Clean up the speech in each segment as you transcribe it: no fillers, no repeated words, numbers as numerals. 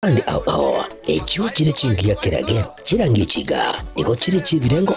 Andi echiwa chile chingia kirage chirangi chiga niko chile chibirengo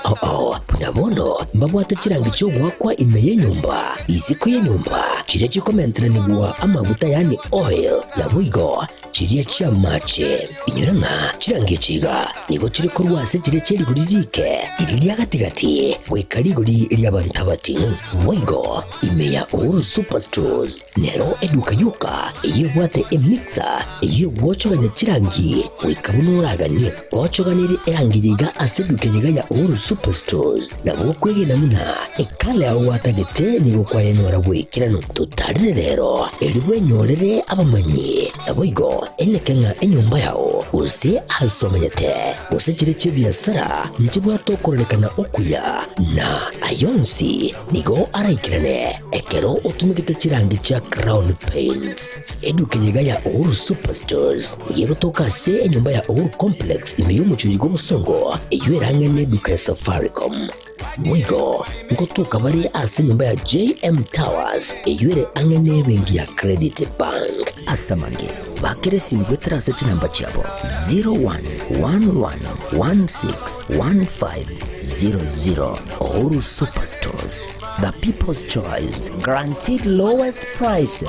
nabono mbabwate chirangi chogwa kwa imeye nyumba iziko ye nyumba chile chikomentre nigwa amavuta yani oil na buigo chile chia mache inyuranga chirangi chiga niko chile kurwase chile cheli guririke iliya gatigati bwekaligori iliya bantabati buigo imeya Uhuru Superstores nero eduka yuka iyo bwate emixer iyo bwocho chirangi wikabunuraganye wachoganire erangiriga asedukanyega ya Uhuru Superstores na bokwege namuna ekale aho watagete ni ukwayenora bwikirano tutarire rero eliwe nyorere abamanyi naboigo Ekeonga enyumba yao use asomanyete use chire chibiasara nchibwa tokorelekana okuya na ayonsi nigo araikirane ekero utumikite chirangi cha Crown Paints edukanyega ya Uhuru Superstores yero toka se nyumba ya Uhuru Complex imeyumu chuligo musongo eyuerange ne duka ya Safaricom mwigo ngotoka bari ase nyumba ya JM Towers eyuere angene bengi ya Credit Bank asamange bakere simgwe traseti namba chabo 0111161500 Uhuru Superstores, the people's choice, guaranteed lowest prices.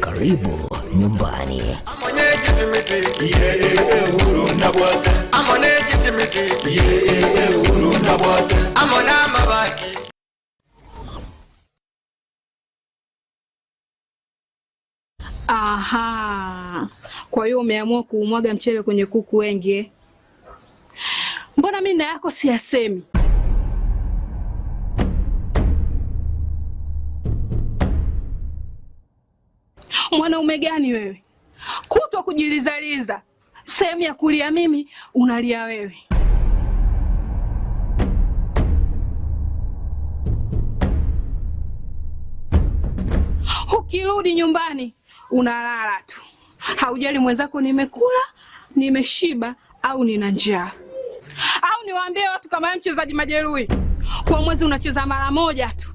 Karibu nyumbani. Aha, kwa hiyo umeamua kuumwaga mchele kwenye kuku wengi. Mbona mimi na yako siyasemi? Mwanaume gani wewe? Kutwa kujilizaliza. Sehemu ya kulia mimi, unalia wewe. Ukirudi nyumbani, unalala tu. Haujali mwenzako nimekula, nimeshiba au nina njaa. Au niwaambie watu kama mchezaji majeruhi, kwa mwezi unacheza mara moja tu.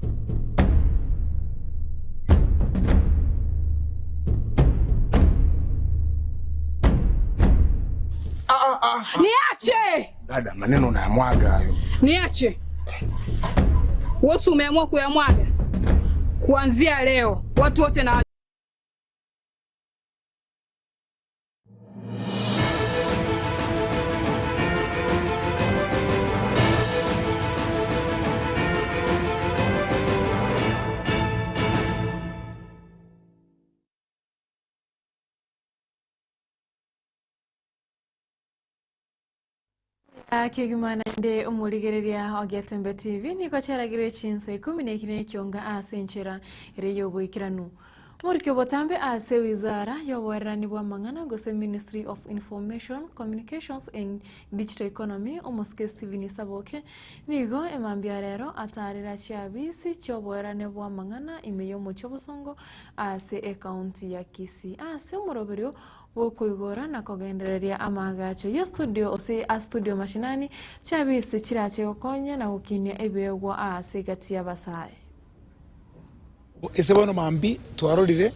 Niache! Dada, maneno unayamwaga hayo. Niache. Wewe umeamua kuyamwaga. Kuanzia leo, watu wote na Kigumana nde umuligereria wa Getembe TV niko charagire Chinsa Ikomi Ekeonga asenchera ireyo bwikiranu Murikyo botambe ase wizara yoborani bwa mangana gose Ministry of Information, Communications and Digital Economy omoske Steven Saboke nigo emambia rero atarira chabisi choborane bwa mangana imeyo mucho busongo ase akaunti ya Kisii ase muroberio wokoigora na kogendereria amagacho yo studio ose a studio mashinani chabisi chirache okonya na ukinya ebegwa ase gatia basaye ese bono mambi twarorire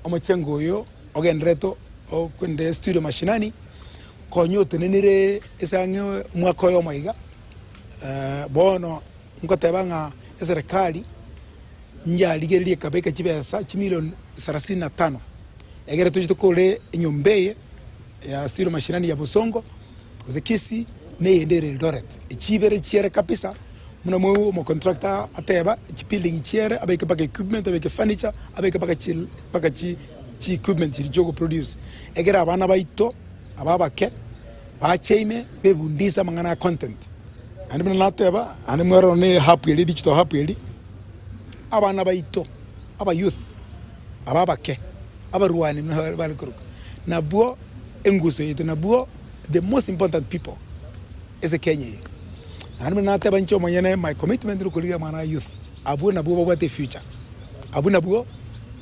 omochengo yo ogendereto okwende studio mashinani konyo tenenire esange mwako yo maiga bono ngotebanga eserikali njaligerie kabeka chibesa chimilioni 35 egere tujito kole nyombeye ya studio mashinani ya Busongo koze Kisii neyendere Eldoret echibere chiere kapisa muna mo contractor ateba chipiling chiere abeke paka equipment abeke furniture abeke paka chi equipment jogo produce egera abana baito ababake bacheime bebundisa mangana content ani muna nateba ani mwero ne hapu eli digital hapu eli abana baito aba youth ababake abaruani balikuruka nabuo enguso yito nabuo the most important people is a Kenya. And when I tell you my commitment to the mana youth, Abu Nabu what the future. Abu Nabu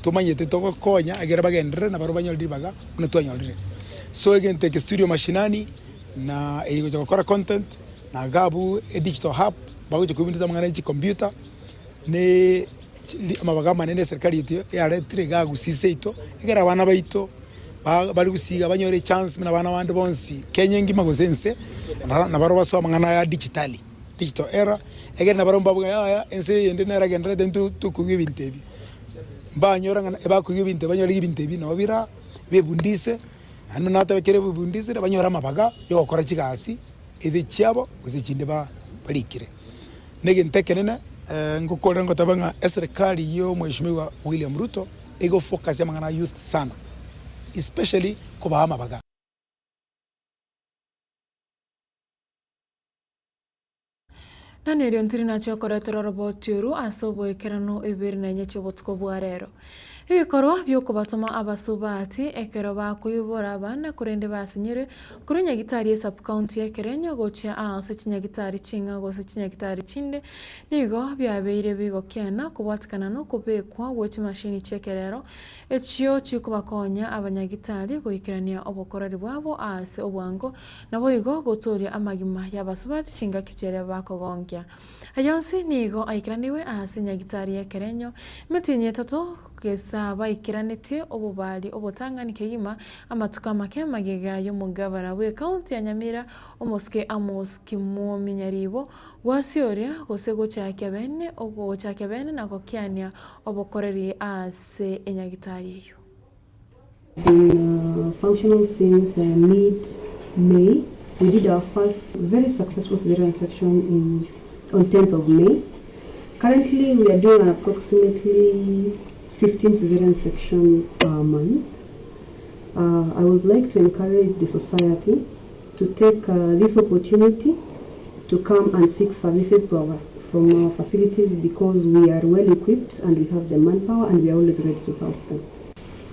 to my yet to coin, I get a bag and run about Dibaga, Natoya. So again, take a studio machinani, na a content, na Gabu, a digital hub, Bago community computer, ne Mabagama and Secretary, Yare Trigagu Siseto, Egarawana Baito, bari gusiga banyore chance mina bana bandi bonsi Kenya ngima gosense na baro baso mangana ya digital era ege na baro mbabuga ya ense yende na ragendra dentu tukugi bintebi banyora ngana eba kugi binte banyora bintebi no bira bebundise anu nata bekere bebundise banyora mabaga yo gukora kigasi ithi cyabo uzikinde barikire nege ntekenene ngukora ngotabanga serikali yo mheshimiwa William Ruto ego focus ya mangana youth sana especially kuba mabaga. Nani riontiri na chokoretero roboturu asobo ekerano ibiri na nyecho botko bwarero. Ibikorwa byokubatuma abasubati ekero bakuyubora bana kurende basinyire kuri Nyagitari sub county ekerenyo gocha ase Nyagitari chinga gose Nyagitari chinde nigo byabeire bigo kena kubwatikana no kubekwa gocha machine chekerero ekyo chikubakonya abanyagitari goikirania obokorari bwabo ase obwango nabo igo gotoria amagima y'abasubati chinga kichere bakogongya ayonsi nigo aikiraniwe ase Nyagitari ekerenyo metinye tato kesa baikiranetie obubali obotangani kegima amatuka make magega yo mugabara we county ya Nyamira omoske amoski mu minyaribo wasyoria gosego cyake bene ogo cyake bene nako kyania obokoreri ase Nyagitari yo. Functional since mid-May. We did our first very successful cesarean section on 10th of May. Currently we are doing approximately 15 cesarean section per month. I would like to encourage the society to take this opportunity to come and seek services from our facilities because we are well equipped and we have the manpower and we are always ready to help them.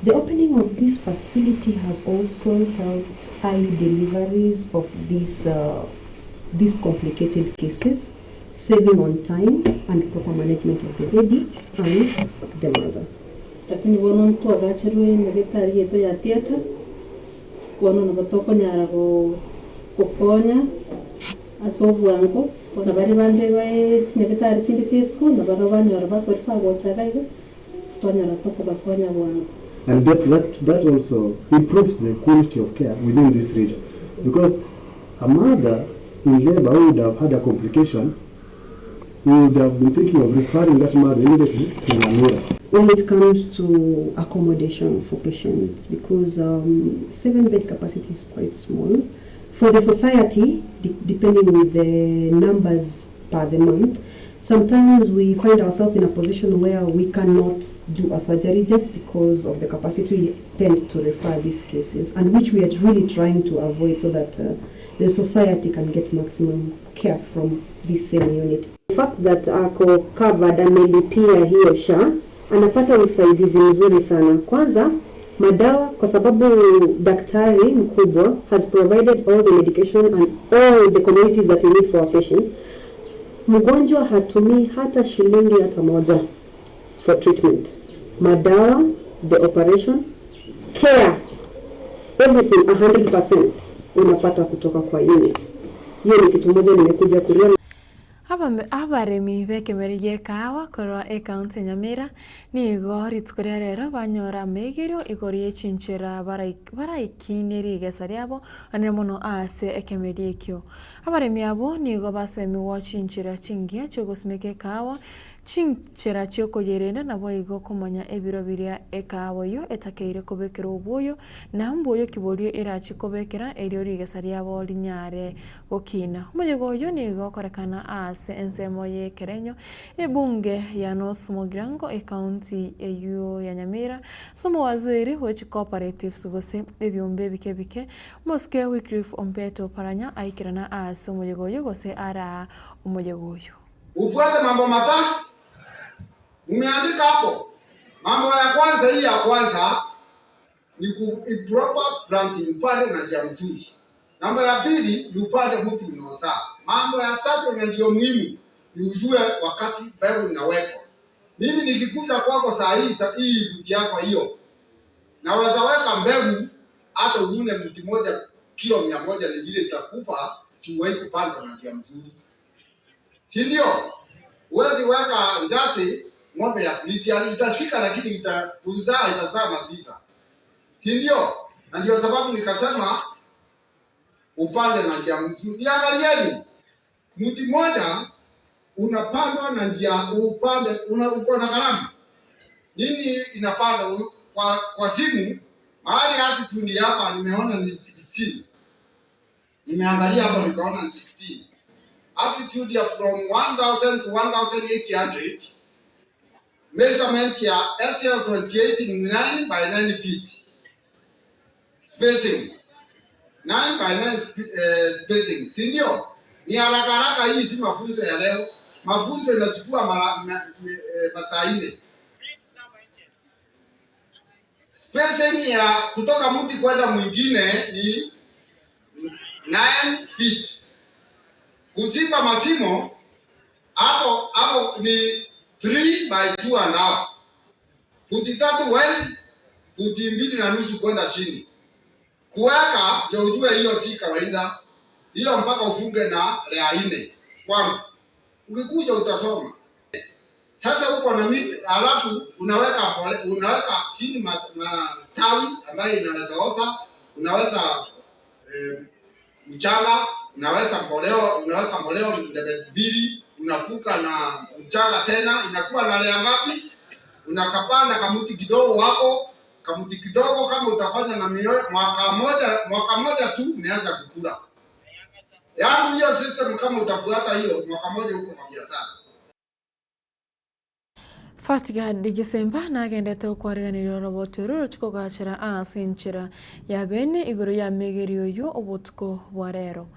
The opening of this facility has also helped early deliveries of these complicated cases, saving on time and proper management of the baby and the mother. Lakini wono mtu agachirwe Nyagitari yeto ya theater wono nabotoko nyara kuponya asobu wangu na bari bande bae Nyagitari chindi chesko na baro banyora bakwerfa gochagaigo tonyara toko bakonya wangu. And that also improves the quality of care within this region, because a mother in labor who would have had a complication would have been thinking of referring that mother immediately to Nyamira. When it comes to accommodation for patients, because 7-bed capacity is quite small. For the society, depending with the numbers per the month, sometimes we find ourselves in a position where we cannot do a surgery just because of the capacity we tend to refer these cases, and which we are really trying to avoid so that the society can get maximum care from this same unit. The fact that ako covered amelipia hiyo SHA, anapata usaidizi mzuri sana. Kwanza madawa kwa sababu daktari mkubwa has provided all the medication and all the commodities that we need for our patients. Mgonjwa hatumii hata shilingi hata moja for treatment. Madawa, the operation, care, everything 100% unapata kutoka kwa unit. Hiyo ni kitu moja nimekuja kuliona. Abaremi bekemerige kawa korwa county Nyamira nigo ritkorera rero banyora megirio igori Chinsa baraikineri gesariabo ane mono ase ekemerikyo abaremi abo nigo basemi wa Chinsa chingia chogosmeke kawa Chinsa cyoko yerenda nabo igo kumanya ebiro biria ekawa yo etakeire kobekera obuyo na mboyo kiborio irachi kobekera erio rigesariabo linyare gokina mujego yo nigo korekana ase ensemo ye kerenyo ebunge ya North Mogirango county eyo ya Nyamira somo waziri wechi cooperatives gose ebyombe bike moske Wycliffe Ompeto paranya aikirana ase mujego yo gose ara umujego yo ufuate mambo matatu umeandika hapo. Mambo ya kwanza, hii ya kwanza ni proper planting, upande na njia mzuri. Namba ya pili ni upande mti unaozaa. Mambo ya tatu na ndio muhimu ni ujue wakati mbegu inawekwa. Mimi nikikuja kwako saa hii mti yako hiyo, naweza weka mbegu hata uvune mti moja kilo 100 nyingine itakufa chuo hiki kupanda na njia mzuri. Si ndio? Uwezi weka njasi ng'ombe ya polisi itashika lakini itazaa maziwa. Si ndio? Na ndio sababu nikasema upande na njia mzuri. Niangalieni, mti mmoja unapandwa na njia upande uko na gharama. Nini inapanda kwa simu mahali altitude hapa nimeona ni 16. Nimeangalia hapo nikaona ni 16. Altitude ya from 1000 to 1800. Measurement ya SL28 ni 9 by 9 feet. Spacing 9 by 9 spacing, si ndio? Ni haraka hii si mafunzo ya leo. Mafunzo inachukua masaa 4. Spacing ya kutoka mti kwenda mwingine ni 9 feet. Kuziba masimo hapo ni 3 by 2.5. Futi 3 well, futi 2.5 kwenda chini. Kuweka ndio ujue hiyo si kawaida. Hiyo mpaka ufunge na lea 4 kwangu. Ukikuja utasoma. Sasa uko na miti alafu unaweka chini matawi ambayo inaweza oza, unaweza mchanga, unaweza unaweka mboleo mbili, unafuka na mchanga tena, inakuwa na lea ngapi? Unakapanda kamuti kidogo hapo, kamuti kidogo kama utafanya na mwaka moja tu umeanza kukula. Yaani hiyo system kama utafuata hiyo mwaka moja huko kwa biashara. Fatiga digisemba nagendete ukwareganirira robotero chikogachira asinchira yabene iguru ya megerio yo obutko bwarero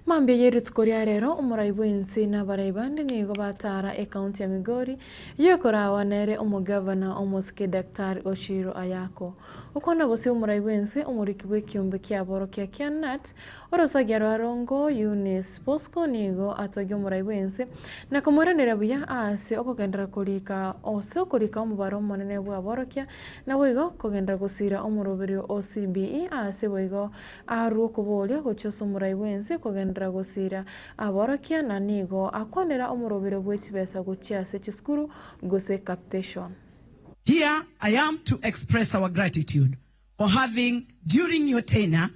mambye yeritko rero umuraibu insi na baraibande nigo batara account ya Migori yekora nere umugavana omoske Dr. Oshiro Ayako ukona bose umuraibu insi umurikibwe kiumbe kya boro kya Kianat orosagero arongo Eunice Bosco nigo atogyo umuraibu insi na kumuranira buya ase okogendera kulika ose kurika umubaro monene bwa borokya na wigo kogendera gusira umuroberio OCBE ase wigo aru kubolya gochoso umuraibu insi kogendera gusira aborokya na nigo akonera umuroberio bw'ekibesa gokyase kiskuru gose captation. Here I am to express our gratitude for having during your tenure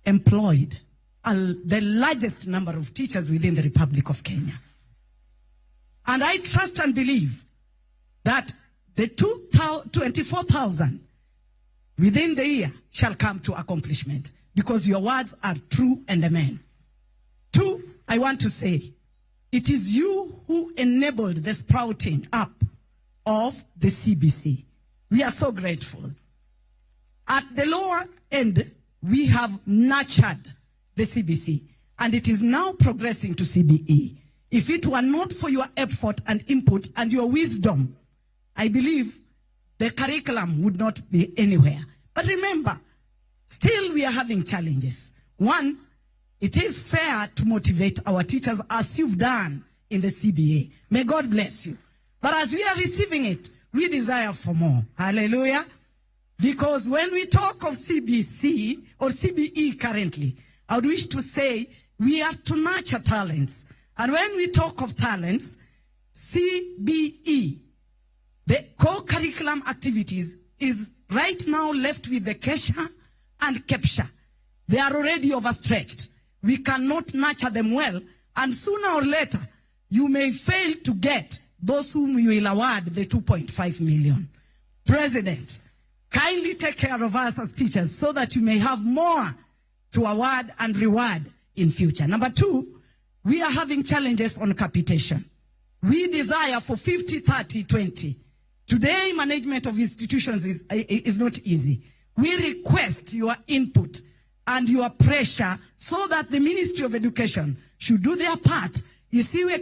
employed the largest number of teachers within the Republic of Kenya. And I trust and believe that the 24,000 within the year shall come to accomplishment because your words are true and amen. 2, I want to say, it is you who enabled the sprouting up of the CBC. We are so grateful. At the lower end, we have nurtured the CBC and it is now progressing to CBE. If it were not for your effort and input and your wisdom, I believe the curriculum would not be anywhere. But remember, still we are having challenges. 1, it is fair to motivate our teachers as you've done in the CBA. May God bless you. But as we are receiving it, we desire for more. Hallelujah. Because when we talk of CBC or CBE currently, I would wish to say we are to nurture talents. And when we talk of talents, CBE, the co-curriculum activities is right now left with the KESHA and KEPSHA. They are already overstretched. We cannot nurture them well. And sooner or later, you may fail to get those whom we will award the 2.5 million. President, kindly take care of us as teachers so that you may have more to award and reward in future. Number 2, we are having challenges on capitation. We desire for 50, 30, 20. Today, management of institutions is not easy. We request your input and your pressure so that the Ministry of Education should do their part. Isiwe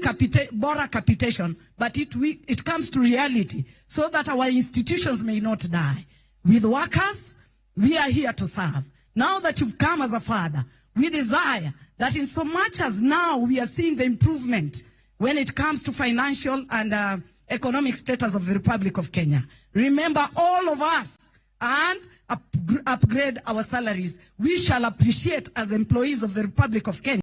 bora capitation, but it comes to reality so that our institutions may not die. With workers, we are here to serve. Now that you've come as a father, we desire that in so much as now we are seeing the improvement when it comes to financial and economic status of the Republic of Kenya. Remember all of us and upgrade our salaries. We shall appreciate as employees of the Republic of Kenya.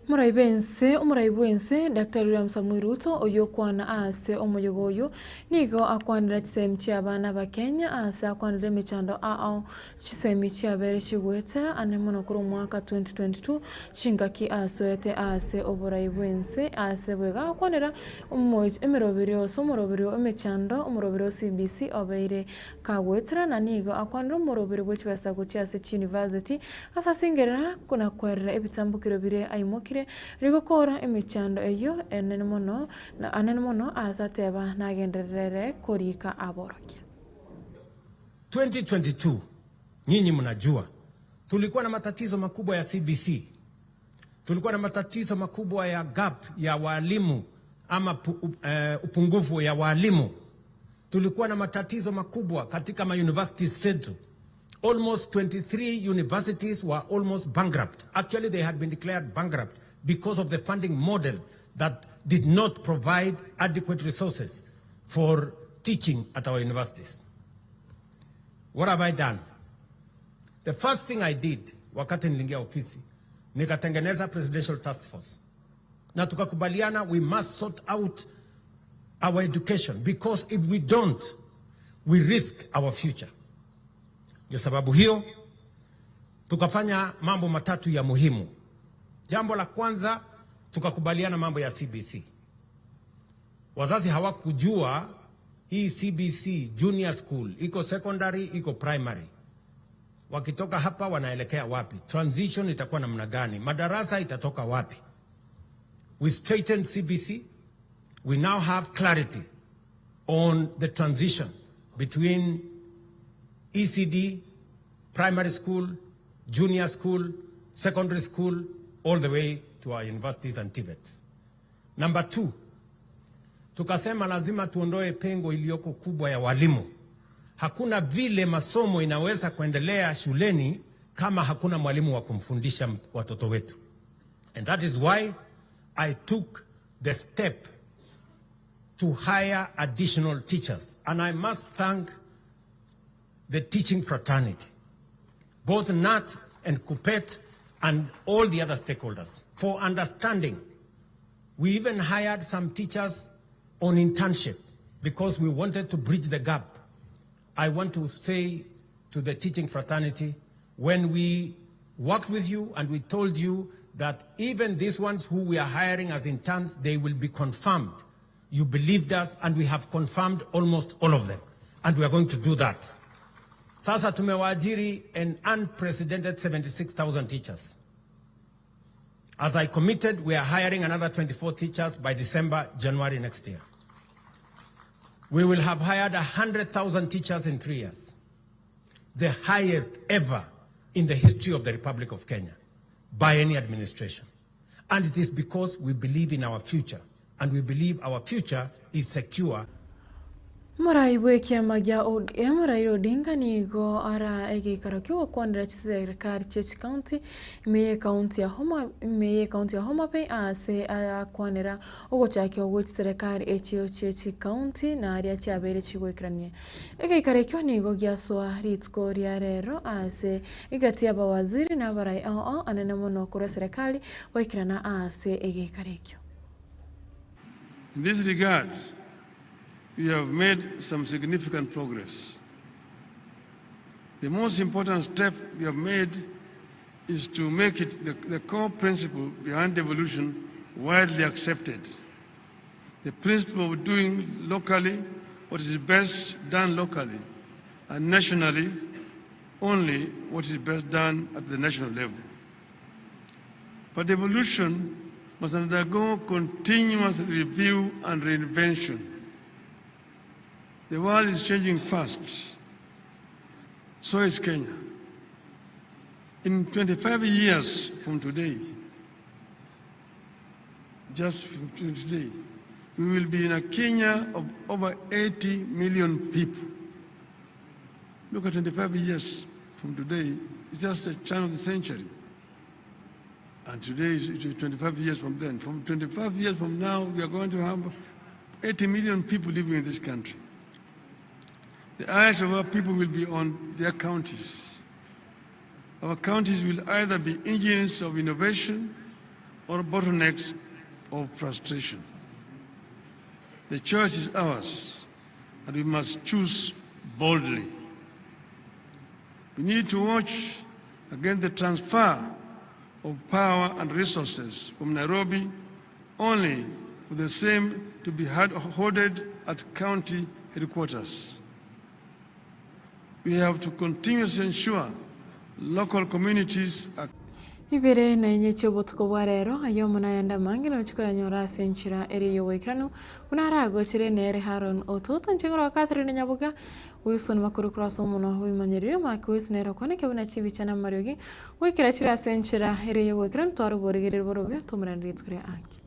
umuraibense Dr. William Samuel Ruto oyo kwana ase omoyogoyo nigo akwanira chisemi chiabana ba Kenya ase akwanira michando ao chisemi chiabere chigweta anemono kuru mwaka 2022 chingaki asoete ase oburaibense ase bwega akwanira emerobirio somorobirio emechando omorobirio CBC obeire kagwetera na nigo akwanira omorobirio bwechibasa guchiase university asasingerera kuna kwerera ebitambukiro bire aimokire rigokora emichando eyo anenemono azateba nagenderere korika aborokia. 2022 nyinyi mnajua tulikuwa na matatizo makubwa ya CBC, tulikuwa na matatizo makubwa ya gap ya walimu ama upungufu ya walimu, tulikuwa na matatizo makubwa katika universities zetu. Almost 23 universities were almost bankrupt. Actually, they had been declared bankrupt because of the funding model that did not provide adequate resources for teaching at our universities. What have I done? The first thing I did wakati nilingia ofisi, nikatengeneza presidential task force. Na tukakubaliana we must sort out our education, because if we don't, we risk our future. Ndio sababu hiyo tukafanya mambo matatu ya muhimu. Jambo la kwanza, tukakubaliana mambo ya CBC. Wazazi hawakujua hii CBC junior school iko secondary, iko primary. Wakitoka hapa wanaelekea wapi? Transition itakuwa namna gani? Madarasa itatoka wapi? We straightened CBC. We now have clarity on the transition between ECD, primary school, junior school, secondary school, all the way to our universities and TVETs. Number 2, tukasema lazima tuondoe pengo iliyoko kubwa ya walimu. Hakuna vile masomo inaweza kuendelea shuleni kama hakuna mwalimu wa kumfundisha watoto wetu. And that is why I took the step to hire additional teachers. And I must thank the teaching fraternity, both NAT and KUPPET and all the other stakeholders, for understanding. We even hired some teachers on internship because we wanted to bridge the gap. I want to say to the teaching fraternity, when we worked with you and we told you that even these ones who we are hiring as interns, they will be confirmed, you believed us, and we have confirmed almost all of them. And we are going to do that. Sasa tumewaajiri an unprecedented 76,000 teachers. As I committed, we are hiring another 24 teachers by December, January next year. We will have hired 100,000 teachers in 3 years. The highest ever in the history of the Republic of Kenya by any administration. And it is because we believe in our future, and we believe our future is secure. Muraiwe kiama gya ODM Raila Odinga nigo ara egikaro kyo kwandira serikali Church County imeye county ya Homa Bay ase akwanira ogochakyo ogwe serikali echiyo Church County na aria chabere chigwekranie egikaro kyo nigo gyaswa ritko ria rero ase igati abawaziri na barai anene mono kure serikali waikirana ase egikaro kyo. In this regard, we have made some significant progress. The most important step we have made is to make it the core principle behind devolution widely accepted. The principle of doing locally what is best done locally, and nationally only what is best done at the national level. But devolution must undergo continuous review and reinvention. The world is changing fast. So is Kenya. In 25 years from today, just from today, we will be in a Kenya of over 80 million people. Look at 25 years from today, it's just a turn of the century. And today is 25 years from then. From 25 years from now, we are going to have 80 million people living in this country. The eyes of our people will be on their counties. Our counties will either be engines of innovation or bottlenecks of frustration. The choice is ours, and we must choose boldly. We need to watch against the transfer of power and resources from Nairobi only for the same to be hoarded at county headquarters. We have to continuously ensure local communities are Ibere na inyecho botuko bwarero ayo munayanda mangi no chiko yanyora senchira eri yo wekranu unarago chire nere Haron otuto nchingoro Catherine Nyaboga Wilson makuru cross muno wimanyerio makwis nero koneke una chibi chana mariogi wekira chira senchira eri yo wekran toru borigere borobya tumrandri tsure anki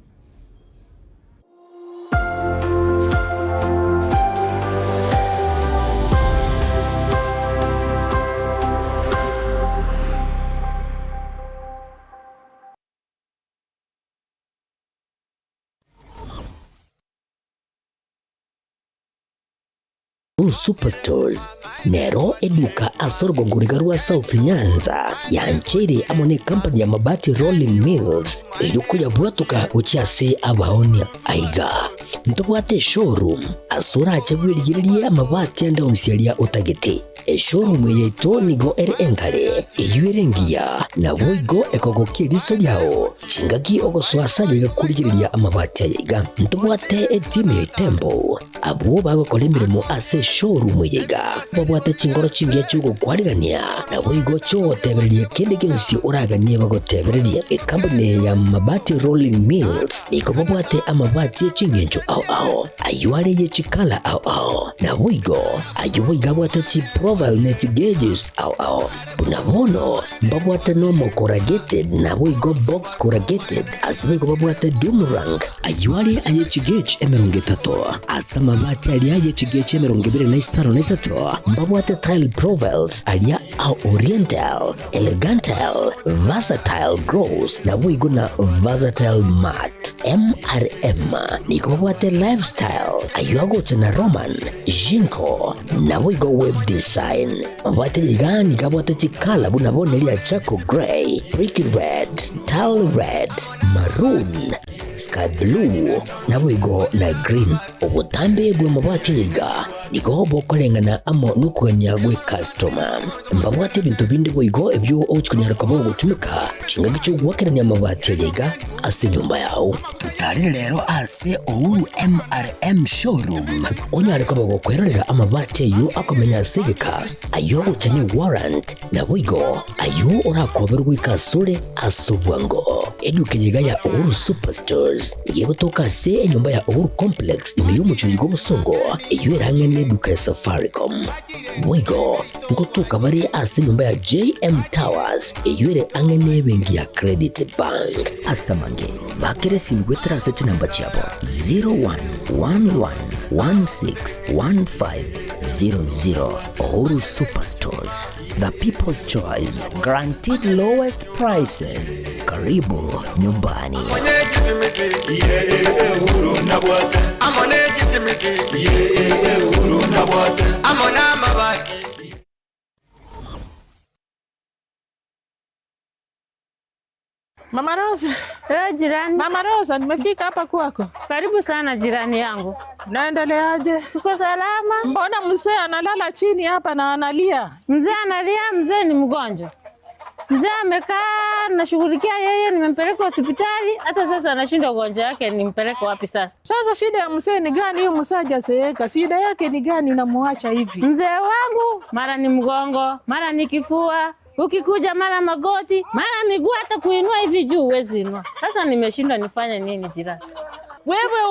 Superstores Nero eduka asorgo ngurigarua South Nyanza yanchere amone company ya mabati Rolling Mills eyukuya bwatuka uchiase abaonia aiga ntobwate showroom asura achagwirigirie amabati anda onsialia utagete showroom yeto nigo ere enkale eyuerengia na boigo ekogokie riso yao chingaki ogoswasa yiga kurigiriria amabati aiga ntobwate team ya Tembo abo bagokolemiremo ase showroom yiga babwate chingoro chingia chugo kwarigania na boigo cho tebererie kende kensi uraganie bagotebererie company ya mabati Rolling Mills niko babwate amabati chingencho au ayuare ye chikala au na boigo ayuiga bwate chi profile net gauges au unabono babwate no corrugated na boigo box corrugated asiko babwate Dumrang ayuare aye chigage emerongetato asama mabati alia ye chigage emerongibire na isaro na isato babwate tile profiles alia au oriental elegantal versatile gross na boigo na versatile mat MRM niko babwate lifestyle ayuago chana Roman Jinko na boigo web design babwate yigani kabwate chikala bunabone lia Chaco Gray Brick Red Tile Red Maroon Sky Blue na boigo na green obutambe bwe mabwate yiga niko bokolengana amo nukanya gwe customer mbabwate bintu bindi boigo ebyo ochikunyara kabo gutumika chinga gicho gwakeranya mabwate yiga ase nyumba yao tutari rero ase ouru MRM showroom onyare kabo gukwerera amabwate yu akomenya segeka ayo guchanye warrant na boigo ayo urakoberwa ikasure asubwango edukenyiga ya Ouru Superstores yego toka se nyumba ya Ouru Complex imiyumu chuligo musongo iyo erangene duka ya Safaricom boigo ngotoka bari ase nyumba ya JM Towers iyo ere angene bengi ya Credit Bank asamange bakere simgwetera ase namba chabo 0111161500 Ouru Superstores, the people's choice, guaranteed lowest prices. Karibu nyumbani. Mama Rosa. Jirani. Mama Rosa, nimefika hapa kwako. Karibu sana jirani yangu. Naendeleaje? Tuko salama. Mbona mzee analala chini hapa na analia? Mzee analia, mzee ni mgonjwa. Mzee amekaa nashughulikia yeye, nimempeleka hospitali, hata sasa anashinda ugonjwa wake, nimpeleke wapi sasa? Sasa shida ya mzee ni gani? Huyu mzee hajazeeka. Shida yake ni gani unamwacha hivi? Mzee wangu mara ni mgongo, mara ni kifua, ukikuja mara magoti, mara miguu, hata kuinua hivi juu huwezi inua. Sasa nimeshindwa nifanye nini jirani? Wewe